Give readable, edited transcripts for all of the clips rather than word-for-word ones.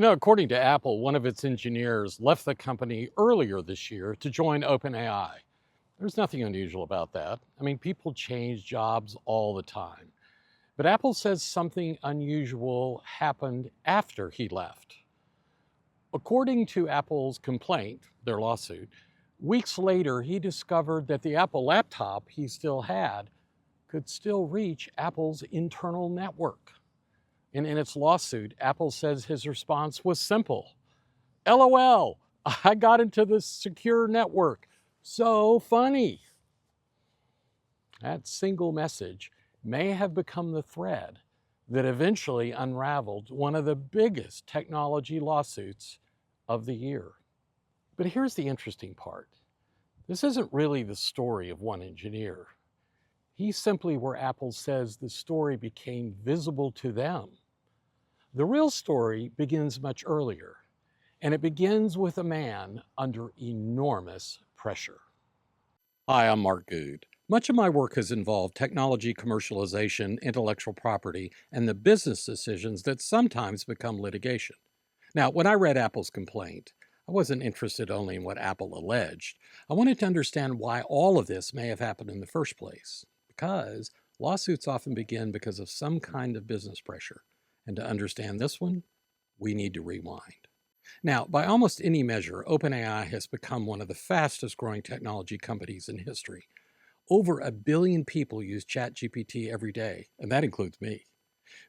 According to Apple, one of its engineers left the company earlier this year to join OpenAI. There's nothing unusual about that. I mean, people change jobs all the time. But Apple says something unusual happened after he left. According to Apple's complaint, their lawsuit, weeks later he discovered that the Apple laptop he still had could still reach Apple's internal network. And in its lawsuit, Apple says his response was simple. LOL, I got into the secure network. So funny. That single message may have become the thread that eventually unraveled one of the biggest technology lawsuits of the year. But here's the interesting part. This isn't really the story of one engineer. He's simply where Apple says the story became visible to them. The real story begins much earlier, and it begins with a man under enormous pressure. Hi, I'm Mark Good. Much of my work has involved technology commercialization, intellectual property, and the business decisions that sometimes become litigation. Now, when I read Apple's complaint, I wasn't interested only in what Apple alleged. I wanted to understand why all of this may have happened in the first place, because lawsuits often begin because of some kind of business pressure. And to understand this one, we need to rewind. Now, by almost any measure, OpenAI has become one of the fastest growing technology companies in history. Over 1 billion people use ChatGPT every day, and that includes me.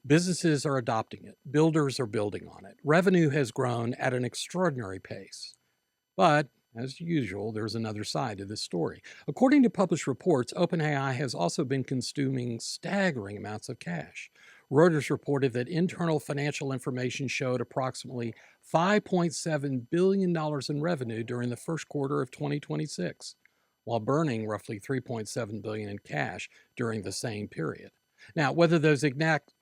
Businesses are adopting it. Builders are building on it. Revenue has grown at an extraordinary pace. But, as usual, there's another side to this story. According to published reports, OpenAI has also been consuming staggering amounts of cash. Reuters reported that internal financial information showed approximately $5.7 billion in revenue during the first quarter of 2026, while burning roughly $3.7 billion in cash during the same period. Now, whether those exact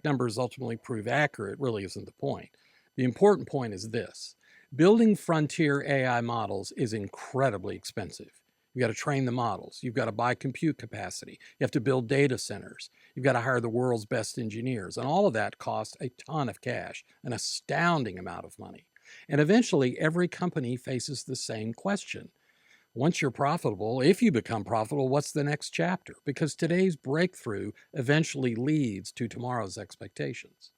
numbers ultimately prove accurate really isn't the point. The important point is this. Building frontier AI models is incredibly expensive. You've got to train the models. You've got to buy compute capacity. You have to build data centers. You've got to hire the world's best engineers. And all of that costs a ton of cash, an astounding amount of money. And eventually, every company faces the same question. Once you're profitable, if you become profitable, what's the next chapter? Because today's breakthrough eventually leads to tomorrow's expectations.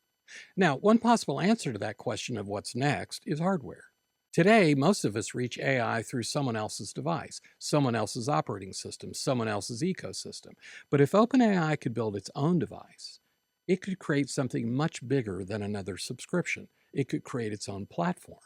Now, one possible answer to that question of what's next is hardware. Today, most of us reach AI through someone else's device, someone else's operating system, someone else's ecosystem. But if OpenAI could build its own device, it could create something much bigger than another subscription. It could create its own platform.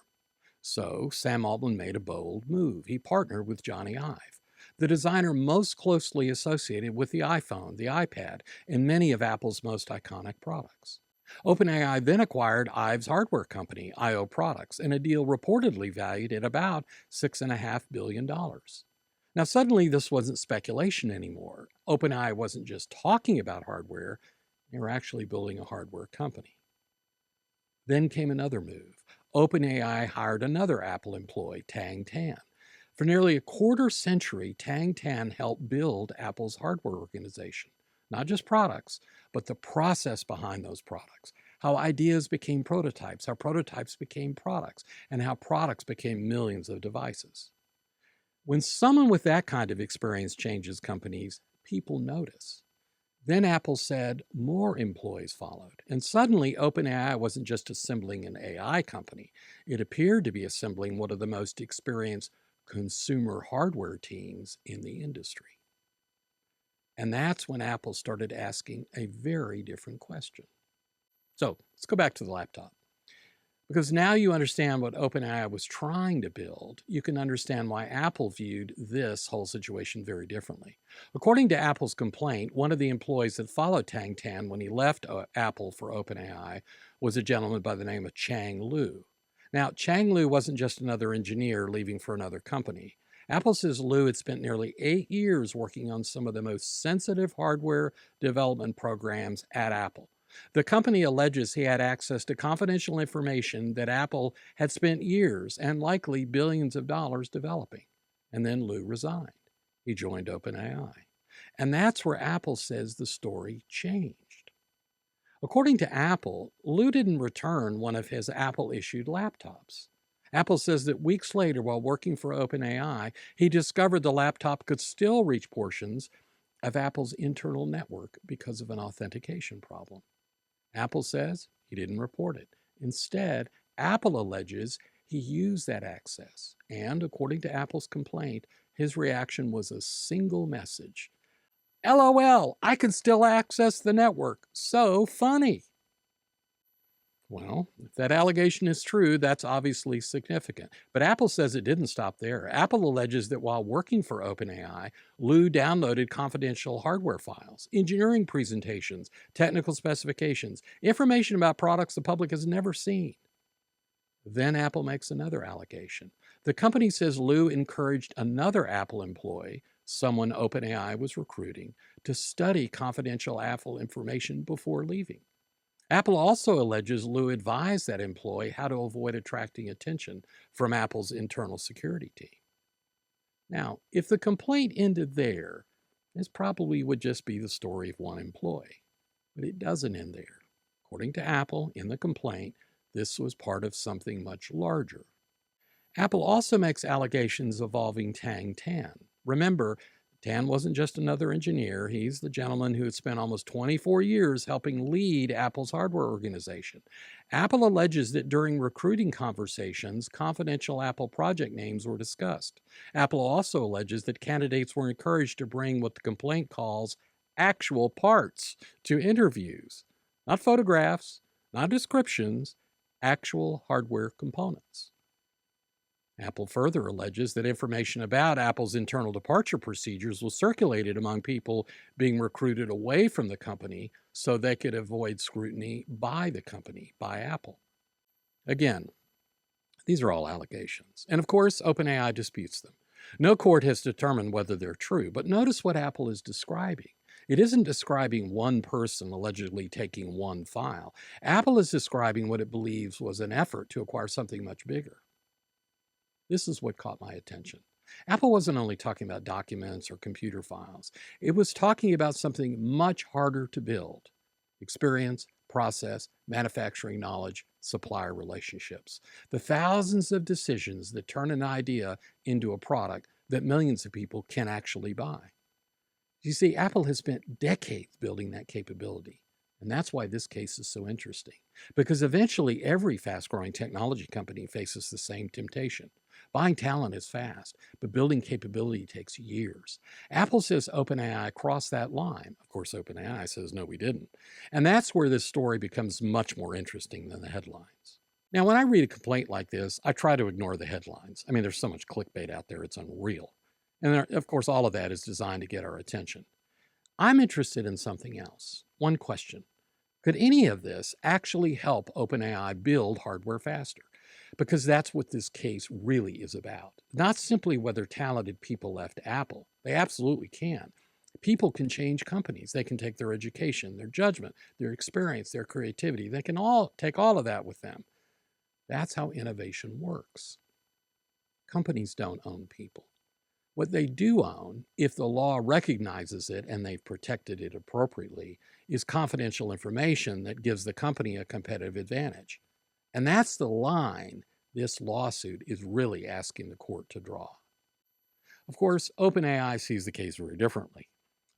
So Sam Altman made a bold move. He partnered with Jony Ive, the designer most closely associated with the iPhone, the iPad, and many of Apple's most iconic products. OpenAI then acquired Ive's hardware company, IO Products, in a deal reportedly valued at about $6.5 billion. Now, suddenly this wasn't speculation anymore. OpenAI wasn't just talking about hardware, they were actually building a hardware company. Then came another move. OpenAI hired another Apple employee, Tang Tan. For nearly a quarter century, Tang Tan helped build Apple's hardware organization. Not just products, but the process behind those products. How ideas became prototypes, how prototypes became products, and how products became millions of devices. When someone with that kind of experience changes companies, people notice. Then Apple said more employees followed. And suddenly, OpenAI wasn't just assembling an AI company. It appeared to be assembling one of the most experienced consumer hardware teams in the industry. And that's when Apple started asking a very different question. So let's go back to the laptop. Because now you understand what OpenAI was trying to build, you can understand why Apple viewed this whole situation very differently. According to Apple's complaint, one of the employees that followed Tang Tan when he left Apple for OpenAI was a gentleman by the name of Chang Liu. Now, Chang Liu wasn't just another engineer leaving for another company. Apple says Liu had spent nearly 8 years working on some of the most sensitive hardware development programs at Apple. The company alleges he had access to confidential information that Apple had spent years and likely billions of dollars developing. And then Liu resigned. He joined OpenAI. And that's where Apple says the story changed. According to Apple, Lew didn't return one of his Apple-issued laptops. Apple says that weeks later, while working for OpenAI, he discovered the laptop could still reach portions of Apple's internal network because of an authentication problem. Apple says he didn't report it. Instead, Apple alleges he used that access, and according to Apple's complaint, his reaction was a single message: LOL, I can still access the network. So funny. Well, if that allegation is true, that's obviously significant. But Apple says it didn't stop there. Apple alleges that while working for OpenAI, Lew downloaded confidential hardware files, engineering presentations, technical specifications, information about products the public has never seen. Then Apple makes another allegation. The company says Lew encouraged another Apple employee, someone OpenAI was recruiting, to study confidential Apple information before leaving. Apple also alleges Lew advised that employee how to avoid attracting attention from Apple's internal security team. Now, if the complaint ended there, this probably would just be the story of one employee. But it doesn't end there. According to Apple, in the complaint, this was part of something much larger. Apple also makes allegations involving Tang Tan. Remember, Tan wasn't just another engineer. He's the gentleman who had spent almost 24 years helping lead Apple's hardware organization. Apple alleges that during recruiting conversations, confidential Apple project names were discussed. Apple also alleges that candidates were encouraged to bring what the complaint calls actual parts to interviews. Not photographs, not descriptions, actual hardware components. Apple further alleges that information about Apple's internal departure procedures was circulated among people being recruited away from the company so they could avoid scrutiny by the company, by Apple. Again, these are all allegations. And of course, OpenAI disputes them. No court has determined whether they're true, but notice what Apple is describing. It isn't describing one person allegedly taking one file. Apple is describing what it believes was an effort to acquire something much bigger. This is what caught my attention. Apple wasn't only talking about documents or computer files. It was talking about something much harder to build: experience, process, manufacturing knowledge, supplier relationships. The thousands of decisions that turn an idea into a product that millions of people can actually buy. You see, Apple has spent decades building that capability. And that's why this case is so interesting. Because eventually every fast-growing technology company faces the same temptation. Buying talent is fast, but building capability takes years. Apple says OpenAI crossed that line. Of course, OpenAI says, no, we didn't. And that's where this story becomes much more interesting than the headlines. Now, when I read a complaint like this, I try to ignore the headlines. I mean, there's so much clickbait out there, it's unreal. And of course, all of that is designed to get our attention. I'm interested in something else. One question: could any of this actually help OpenAI build hardware faster? Because that's what this case really is about. Not simply whether talented people left Apple. They absolutely can. People can change companies. They can take their education, their judgment, their experience, their creativity. They can all take all of that with them. That's how innovation works. Companies don't own people. What they do own, if the law recognizes it and they've protected it appropriately, is confidential information that gives the company a competitive advantage. And that's the line this lawsuit is really asking the court to draw. Of course, OpenAI sees the case very differently.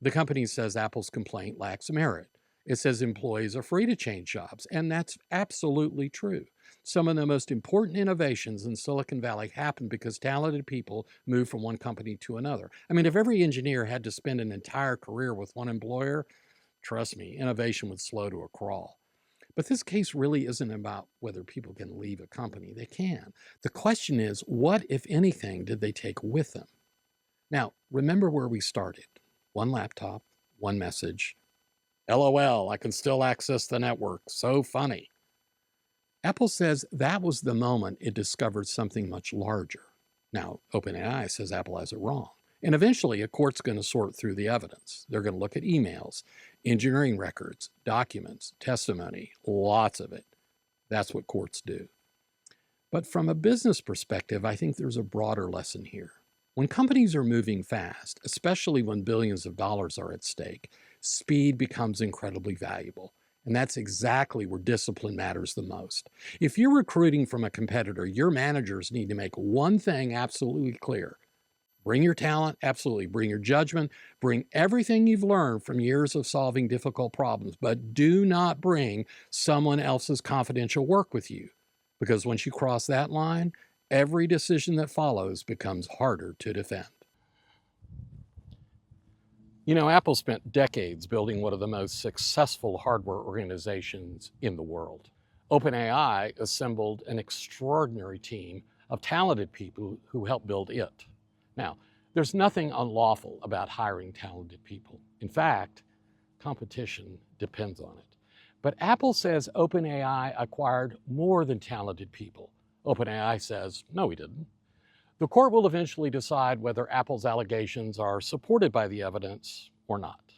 The company says Apple's complaint lacks merit. It says employees are free to change jobs, and that's absolutely true. Some of the most important innovations in Silicon Valley happen because talented people move from one company to another. I mean, if every engineer had to spend an entire career with one employer, trust me, innovation would slow to a crawl. But this case really isn't about whether people can leave a company. They can. The question is, what, if anything, did they take with them? Now, remember where we started. One laptop, one message. LOL, I can still access the network. So funny. Apple says that was the moment it discovered something much larger. Now, OpenAI says Apple has it wrong. And eventually, a court's going to sort through the evidence. They're going to look at emails, engineering records, documents, testimony, lots of it. That's what courts do. But from a business perspective, I think there's a broader lesson here. When companies are moving fast, especially when billions of dollars are at stake, speed becomes incredibly valuable. And that's exactly where discipline matters the most. If you're recruiting from a competitor, your managers need to make one thing absolutely clear. Bring your talent, absolutely. Bring your judgment. Bring everything you've learned from years of solving difficult problems, but do not bring someone else's confidential work with you. Because once you cross that line, every decision that follows becomes harder to defend. You know, Apple spent decades building one of the most successful hardware organizations in the world. OpenAI assembled an extraordinary team of talented people who helped build it. Now, there's nothing unlawful about hiring talented people. In fact, competition depends on it. But Apple says OpenAI acquired more than talented people. OpenAI says, no, we didn't. The court will eventually decide whether Apple's allegations are supported by the evidence or not.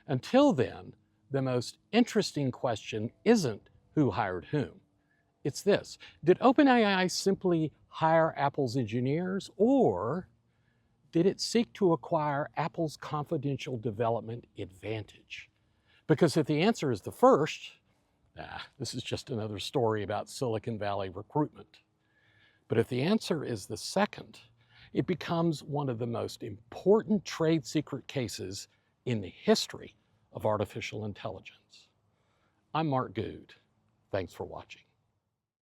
Until then, the most interesting question isn't who hired whom. It's this: did OpenAI simply hire Apple's engineers, or did it seek to acquire Apple's confidential development advantage? Because if the answer is the first, this is just another story about Silicon Valley recruitment. But if the answer is the second, it becomes one of the most important trade secret cases in the history of artificial intelligence. I'm Mark Good. Thanks for watching.